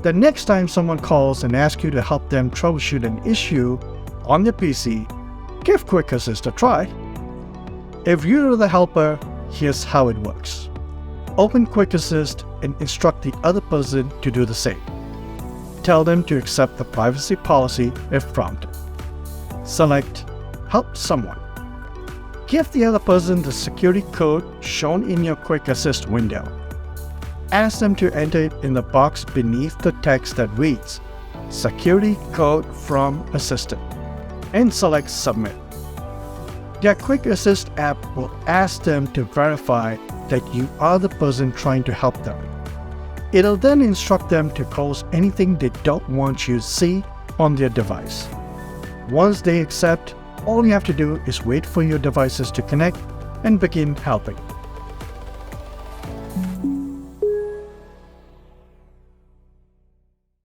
The next time someone calls and asks you to help them troubleshoot an issue on their PC, give Quick Assist a try. If you're the helper, here's how it works. Open Quick Assist and instruct the other person to do the same. Tell them to accept the privacy policy if prompted. Select Help Someone. Give the other person the security code shown in your Quick Assist window. Ask them to enter it in the box beneath the text that reads Security Code from Assistant and select Submit. Their Quick Assist app will ask them to verify that you are the person trying to help them. It'll then instruct them to close anything they don't want you to see on their device. Once they accept, all you have to do is wait for your devices to connect and begin helping.